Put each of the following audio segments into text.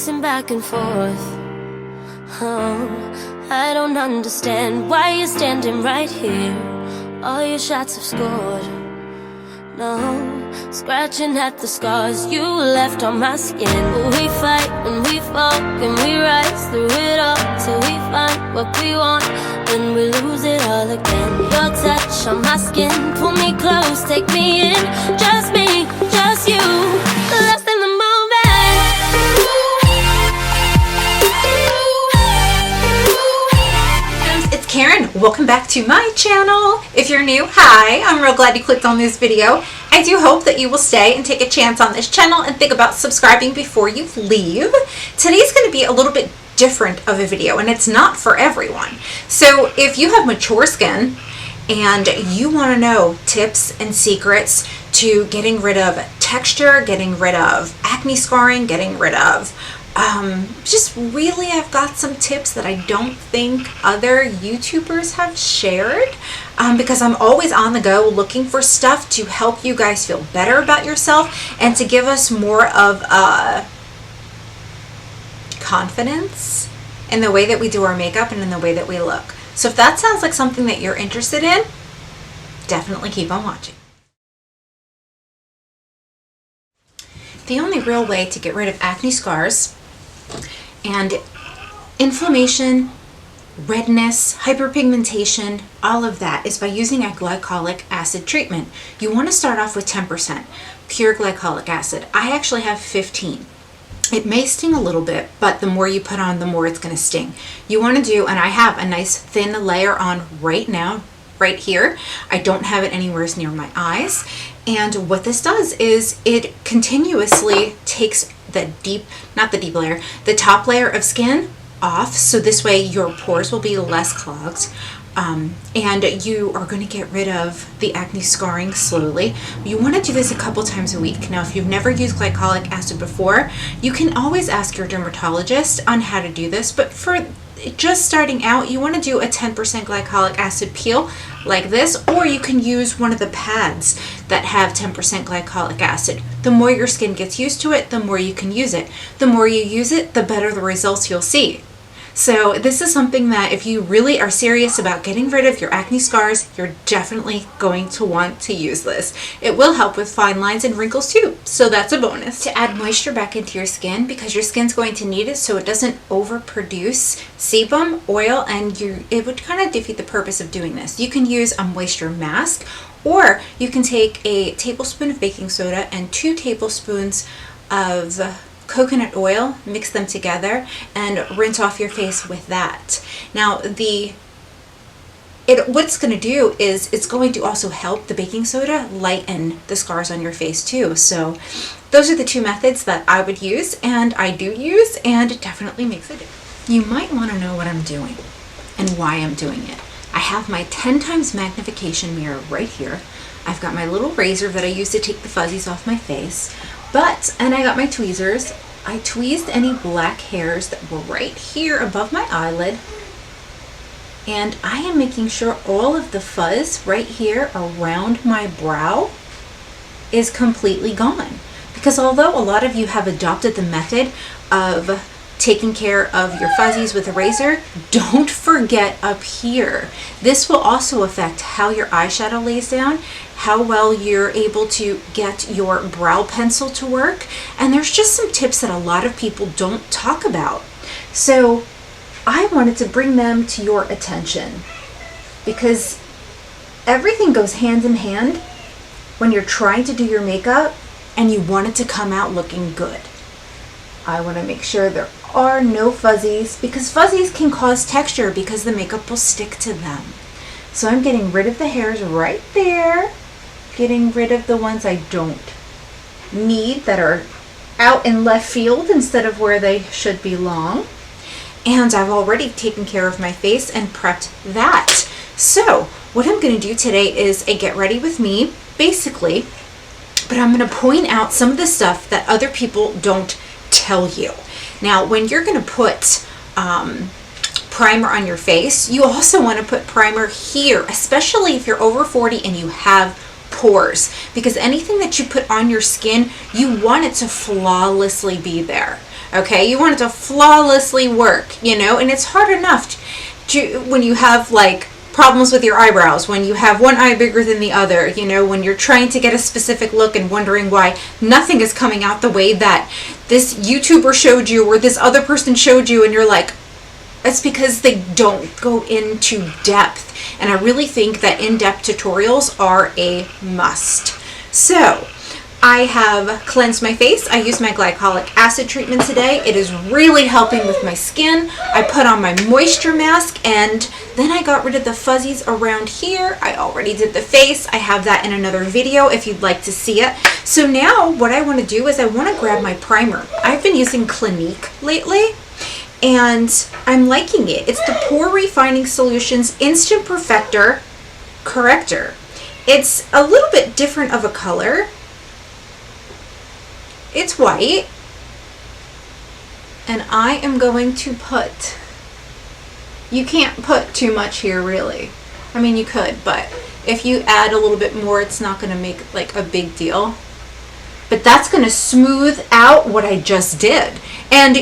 pacing back and forth. Oh, I don't understand why you're standing right here. All your shots have scored. No, scratching at the scars you left on my skin. We fight and we fall and we rise through it all till we find what we want, then we lose it all again. Your touch on my skin, pull me close, take me in. Just me, just you, lost in the moment. It's Karen. Welcome back to my channel. If you're new, hi, I'm real glad you clicked on this video. I do hope that you will stay and take a chance on this channel and think about subscribing before you leave. Today's going to be a little bit different of a video, and it's not for everyone. So if you have mature skin and you want to know tips and secrets to getting rid of texture, getting rid of acne scarring, getting rid of just really, I've got some tips that I don't think other YouTubers have shared, because I'm always on the go looking for stuff to help you guys feel better about yourself and to give us more of confidence in the way that we do our makeup and in the way that we look. So if that sounds like something that you're interested in, definitely keep on watching. The only real way to get rid of acne scars and inflammation, redness, hyperpigmentation, all of that is by using a glycolic acid treatment. You want to start off with 10% pure glycolic acid. I actually have 15. It may sting a little bit, but the more you put on, the more it's going to sting. You want to do, and I have a nice thin layer on right now, right here. I don't have it anywhere near my eyes. And what this does is it continuously takes the top layer of skin off, so this way your pores will be less clogged, and you are going to get rid of the acne scarring slowly. You want to do this a couple times a week. Now, if you've never used glycolic acid before, you can always ask your dermatologist on how to do this, but for just starting out, you want to do a 10% glycolic acid peel like this, or you can use one of the pads that have 10% glycolic acid. The more your skin gets used to it, the more you can use it. The more you use it, the better the results you'll see. So this is something that if you really are serious about getting rid of your acne scars, you're definitely going to want to use this. It will help with fine lines and wrinkles too, so that's a bonus. To add moisture back into your skin, because your skin's going to need it so it doesn't overproduce sebum, oil, and it would kind of defeat the purpose of doing this. You can use a moisture mask, or you can take a tablespoon of baking soda and 2 tablespoons of coconut oil, mix them together, and rinse off your face with that. Now, what it's going to do is it's going to also help the baking soda lighten the scars on your face too. So those are the 2 methods that I would use, and I do use, and it definitely makes a difference. You might want to know what I'm doing and why I'm doing it. I have my 10 times magnification mirror right here. I've got my little razor that I use to take the fuzzies off my face. And I got my tweezers. I tweezed any black hairs that were right here above my eyelid. And I am making sure all of the fuzz right here around my brow is completely gone. Because although a lot of you have adopted the method of taking care of your fuzzies with a razor, don't forget up here. This will also affect how your eyeshadow lays down, how well you're able to get your brow pencil to work, and there's just some tips that a lot of people don't talk about. So I wanted to bring them to your attention, because everything goes hand in hand when you're trying to do your makeup and you want it to come out looking good. I want to make sure there are no fuzzies, because fuzzies can cause texture because the makeup will stick to them. So I'm getting rid of the hairs right there, getting rid of the ones I don't need that are out in left field instead of where they should belong. And I've already taken care of my face and prepped that. So what I'm going to do today is a get ready with me, basically, but I'm going to point out some of the stuff that other people don't tell you. Now, when you're going to put primer on your face, you also want to put primer here, especially if you're over 40 and you have pores, because anything that you put on your skin, you want it to flawlessly be there. Okay, you want it to flawlessly work, you know, and it's hard enough to when you have like problems with your eyebrows, when you have one eye bigger than the other, you know, when you're trying to get a specific look and wondering why nothing is coming out the way that this YouTuber showed you or this other person showed you, and you're like, it's because they don't go into depth. And I really think that in-depth tutorials are a must. So I have cleansed my face. I used my glycolic acid treatment today. It is really helping with my skin. I put on my moisture mask, and then I got rid of the fuzzies around here. I already did the face. I have that in another video if you'd like to see it. So now what I want to do is I want to grab my primer. I've been using Clinique lately, and I'm liking it. It's the Pore Refining Solutions Instant Perfector Corrector. It's a little bit different of a color. It's white, and I am going to put, you can't put too much here really. I mean, you could, but if you add a little bit more, it's not going to make like a big deal. But that's going to smooth out what I just did. And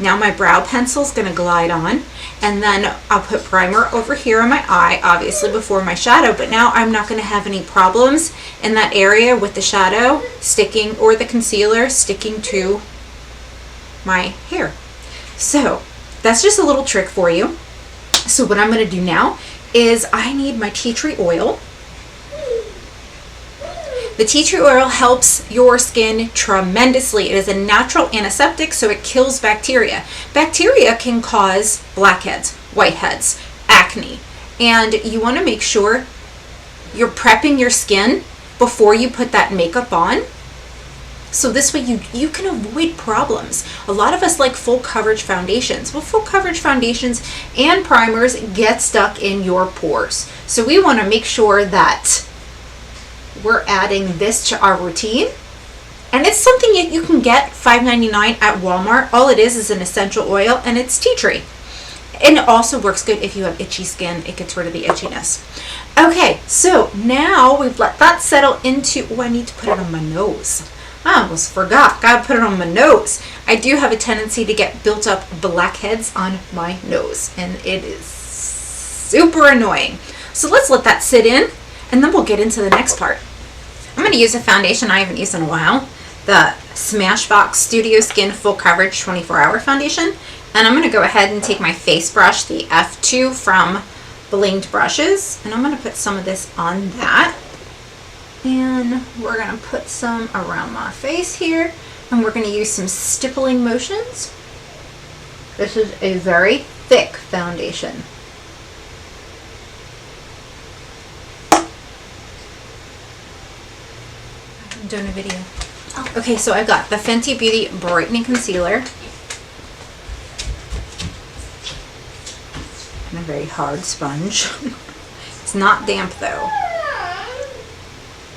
now my brow pencil is going to glide on, and then I'll put primer over here on my eye, obviously before my shadow, but now I'm not going to have any problems in that area with the shadow sticking or the concealer sticking to my hair. So that's just a little trick for you. So what I'm going to do now is I need my tea tree oil. The tea tree oil helps your skin tremendously. It is a natural antiseptic, so it kills bacteria. Bacteria can cause blackheads, whiteheads, acne, and you want to make sure you're prepping your skin before you put that makeup on. So this way you can avoid problems. A lot of us like full coverage foundations. Well, full coverage foundations and primers get stuck in your pores. So we want to make sure that we're adding this to our routine. And it's something you can get $5.99 at Walmart. All it is an essential oil, and it's tea tree. And it also works good if you have itchy skin. It gets rid of the itchiness. Okay, so now we've let that settle into, oh, I need to put it on my nose. I almost forgot. Gotta put it on my nose. I do have a tendency to get built up blackheads on my nose, and it is super annoying. So let's let that sit in, and then we'll get into the next part. I'm going to use a foundation I haven't used in a while, the Smashbox Studio Skin Full Coverage 24-Hour Foundation. And I'm going to go ahead and take my face brush, the F2 from Blinged Brushes, and I'm going to put some of this on that. And we're going to put some around my face here, and we're going to use some stippling motions. This is a very thick foundation. I'm doing a video. Oh. Okay, so I've got the Fenty Beauty Brightening Concealer. And a very hard sponge. It's not damp though.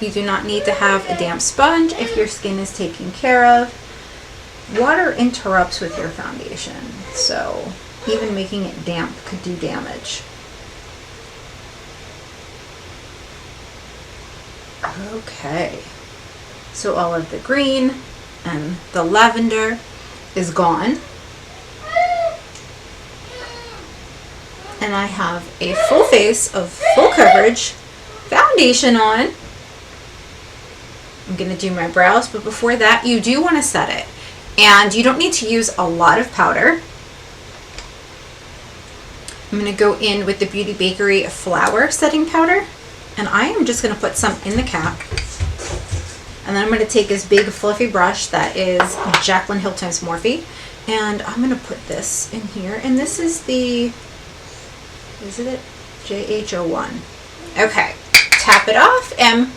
You do not need to have a damp sponge if your skin is taken care of. Water interrupts with your foundation, so even making it damp could do damage. Okay, so all of the green and the lavender is gone. And I have a full face of full coverage foundation on. I'm going to do my brows, but before that, you do want to set it. And you don't need to use a lot of powder. I'm going to go in with the Beauty Bakery Flour Setting Powder. And I am just going to put some in the cap. And then I'm going to take this big fluffy brush that is Jaclyn Hill times Morphe. And I'm going to put this in here. And this is the, is it JH01? Okay. Tap it off and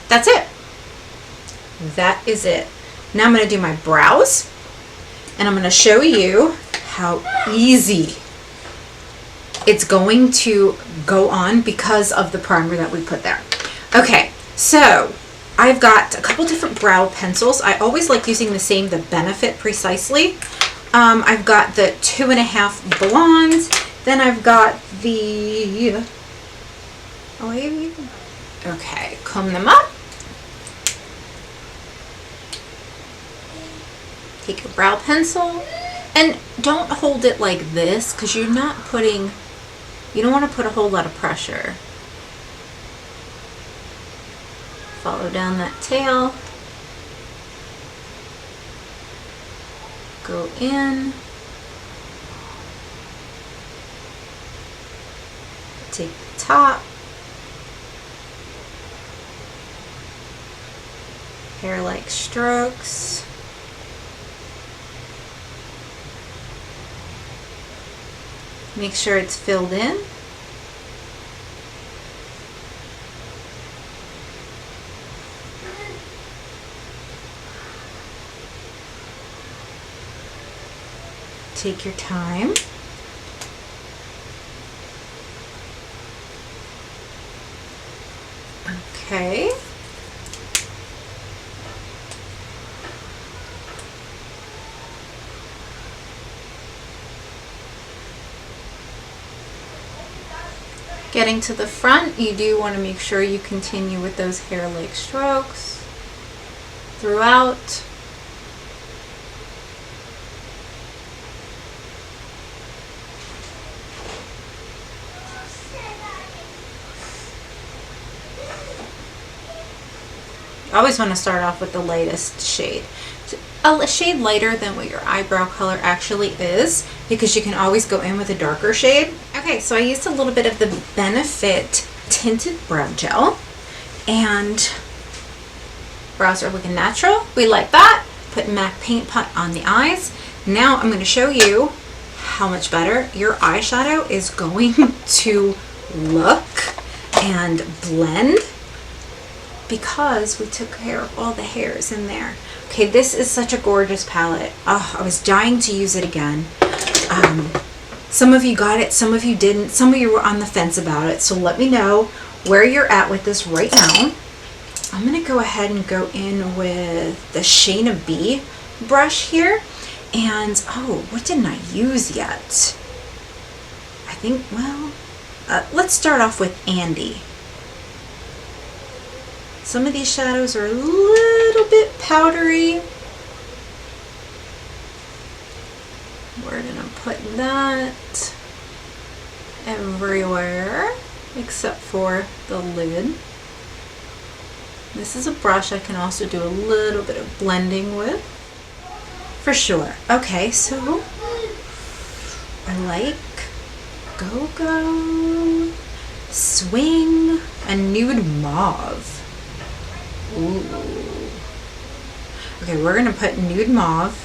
that's it. That is it. Now I'm going to do my brows, and I'm going to show you how easy it's going to go on because of the primer that we put there. Okay, so I've got a couple different brow pencils. I always like using the Benefit Precisely. I've got the 2.5 Blonde. Then I've got the Ouai. Okay, comb them up. Take your brow pencil and don't hold it like this because you're not putting, you don't want to put a whole lot of pressure. Follow down that tail. Go in. Take the top. Hair-like strokes. Make sure it's filled in. Take your time. Okay. Getting to the front, you do want to make sure you continue with those hair-like strokes throughout. You always want to start off with the lightest shade. A shade lighter than what your eyebrow color actually is, because you can always go in with a darker shade. Okay, so I used a little bit of the Benefit Tinted Brow Gel, and brows are looking natural. We like that. Put MAC Paint Pot on the eyes. Now I'm going to show you how much better your eyeshadow is going to look and blend, because we took care of all the hairs in there. Okay, this is such a gorgeous palette. Oh, I was dying to use it again. Some of you got it, some of you didn't. Some of you were on the fence about it, so let me know where you're at with this right now. I'm gonna go ahead and go in with the Shayna B brush here. And, oh, what didn't I use yet? I think, well, let's start off with Andy. Some of these shadows are a little bit powdery. We're gonna put that everywhere except for the lid. This is a brush I can also do a little bit of blending with. For sure. Okay, so I like Go-Go, Swing, and Nude Mauve. Ooh. Okay, we're gonna put Nude Mauve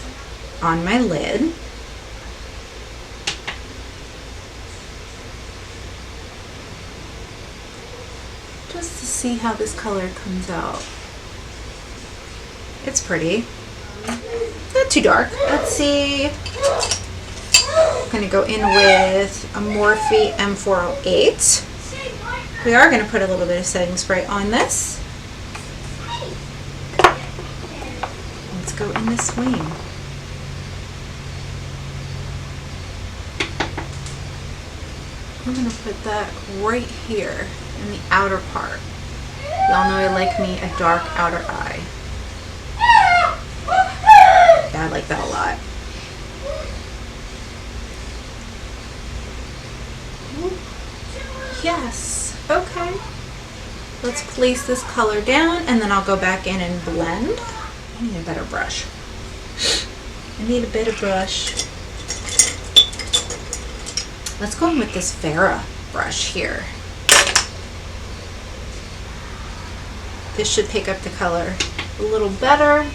on my lid. Just to see how this color comes out. It's pretty. Not too dark. Let's see. I'm gonna go in with a Morphe M408. We are gonna put a little bit of setting spray on this. Let's go in the Swing. I'm gonna put that right here in the outer part. Y'all know I like me a dark outer eye. Yeah, I like that a lot. Yes, okay. Let's place this color down and then I'll go back in and blend. I need a better brush. I need a better brush. Let's go in with this Farrah brush here. This should pick up the color a little better.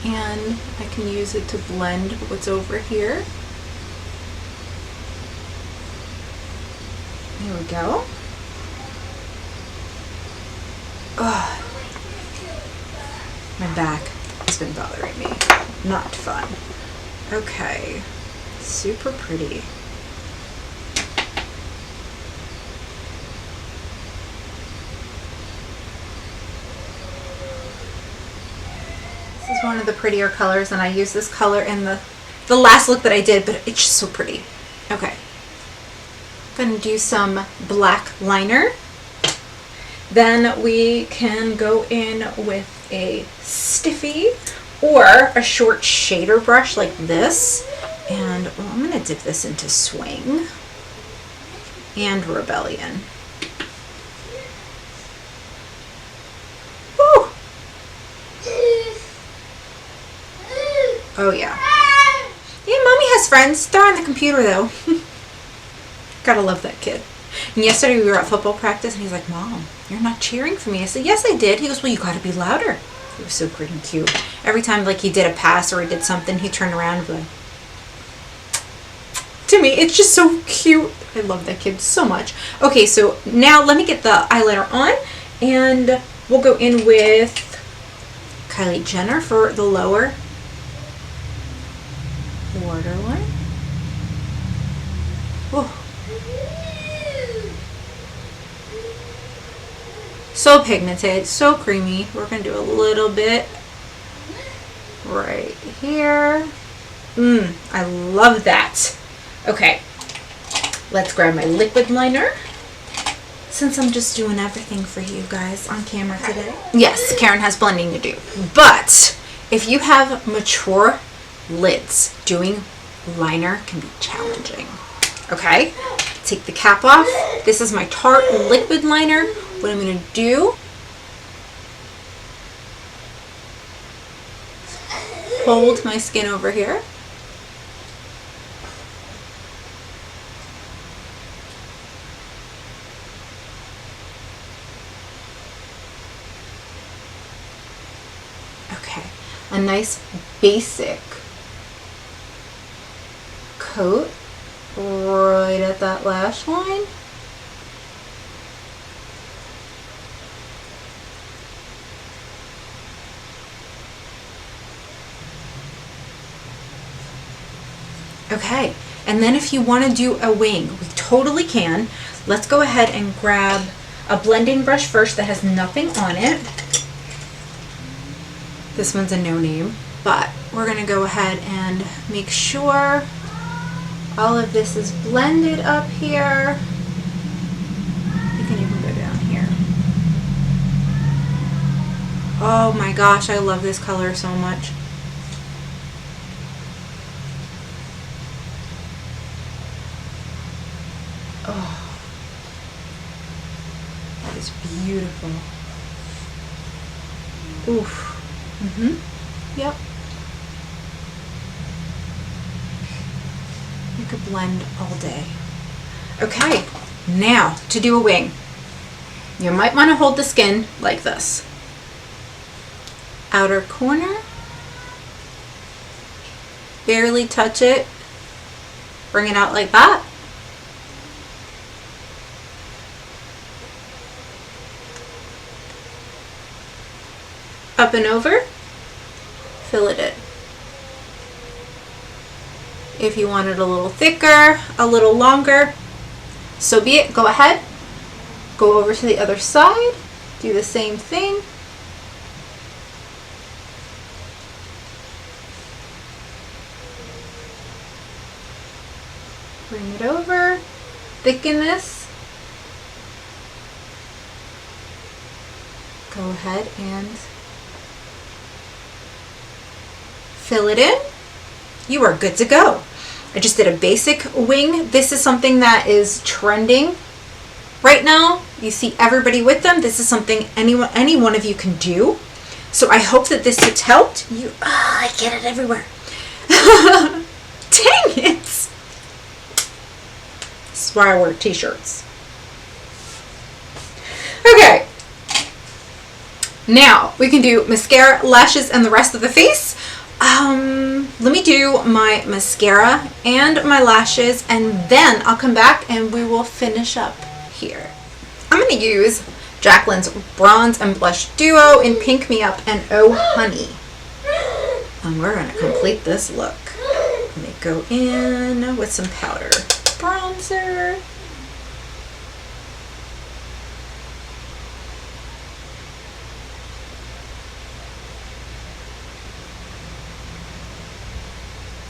And I can use it to blend what's over here. There we go. Ugh. My back has been bothering me. Not fun. Okay. Super pretty. This is one of the prettier colors, and I used this color in the last look that I did, but it's just so pretty. Okay. Gonna do some black liner. Then we can go in with a stiffy or a short shader brush like this. And well, I'm gonna dip this into Swing and Rebellion. Woo! Oh yeah. Yeah, Mommy has friends. They're on the computer though. Gotta love that kid. And yesterday we were at football practice and he's like, Mom, you're not cheering for me. I said, yes, I did. He goes, well, you gotta be louder. He was so freaking cute. Every time like he did a pass or he did something, he'd turn around and be like, to me, it's just so cute. I love that kid so much. Okay, so now let me get the eyeliner on and we'll go in with Kylie Jenner for the lower waterline. Oh. So pigmented, so creamy. We're going to do a little bit right here. I love that. Okay, let's grab my liquid liner. Since I'm just doing everything for you guys on camera today. Yes, Karen has blending to do. But if you have mature lids, doing liner can be challenging. Okay, take the cap off. This is my Tarte liquid liner. What I'm going to do, hold my skin over here. Okay, a nice basic coat right at that lash line. Okay, and then if you want to do a wing, we totally can. Let's go ahead and grab a blending brush first that has nothing on it. This one's a no-name, but we're going to go ahead and make sure all of this is blended up here. You can even go down here. Oh my gosh, I love this color so much. Oh, that is beautiful. Oof. Yep. You could blend all day. Okay, now to do a wing. You might want to hold the skin like this. Outer corner. Barely touch it. Bring it out like that. Up and over, fill it in. If you want it a little thicker, a little longer, so be it. Go ahead, go over to the other side, do the same thing. Bring it over, thicken this. Go ahead and fill it in. You are good to go. I just did a basic wing. This is something that is trending right now. You see everybody with them. This is something any one of you can do. So I hope that this has helped you. I get it everywhere. Dang it. This is why I wear t-shirts. Okay. Now we can do mascara, lashes, and the rest of the face. Let me do my mascara and my lashes, and then I'll come back and we will finish up here. I'm going to use Jacqueline's Bronze and Blush Duo in Pink Me Up and Oh Honey. And we're going to complete this look. Let me go in with some powder bronzer.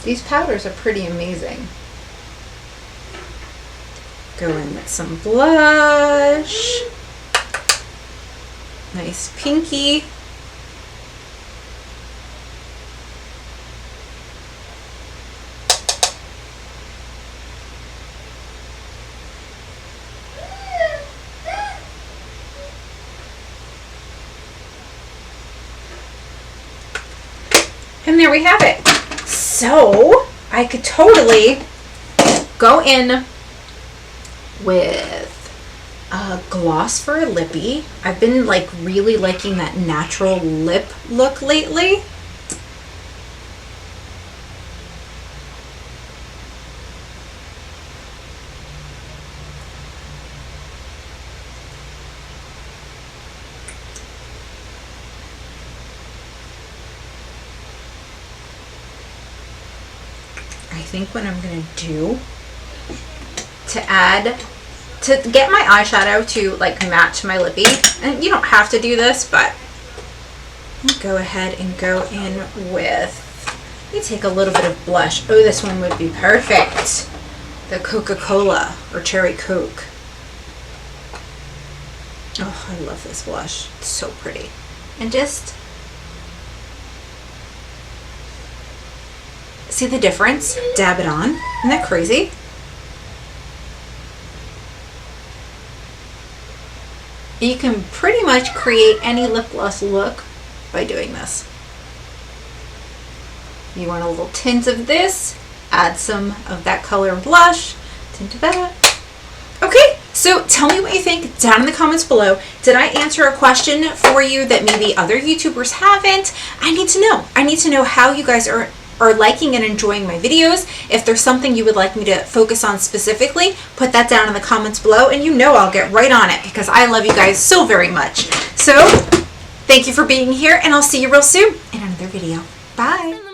These powders are pretty amazing. Go in with some blush. Nice pinky. And there we have it. So I could totally go in with a gloss for a lippy. I've been like really liking that natural lip look lately. I think what I'm gonna do to get my eyeshadow to like match my lippy, and you don't have to do this, but go ahead and go in with, let me take a little bit of blush. Oh, this one would be perfect. The Coca-Cola or Cherry Coke. Oh, I love this blush. It's so pretty. And just see the difference? Dab it on. Isn't that crazy? You can pretty much create any lip gloss look by doing this. You want a little tint of this, add some of that color blush, tint of that. Okay, so tell me what you think down in the comments below. Did I answer a question for you that maybe other YouTubers haven't? I need to know. I need to know how you guys are liking and enjoying my videos. If there's something you would like me to focus on specifically, put that down in the comments below, and you know I'll get right on it because I love you guys so very much. So thank you for being here, and I'll see you real soon in another video. Bye.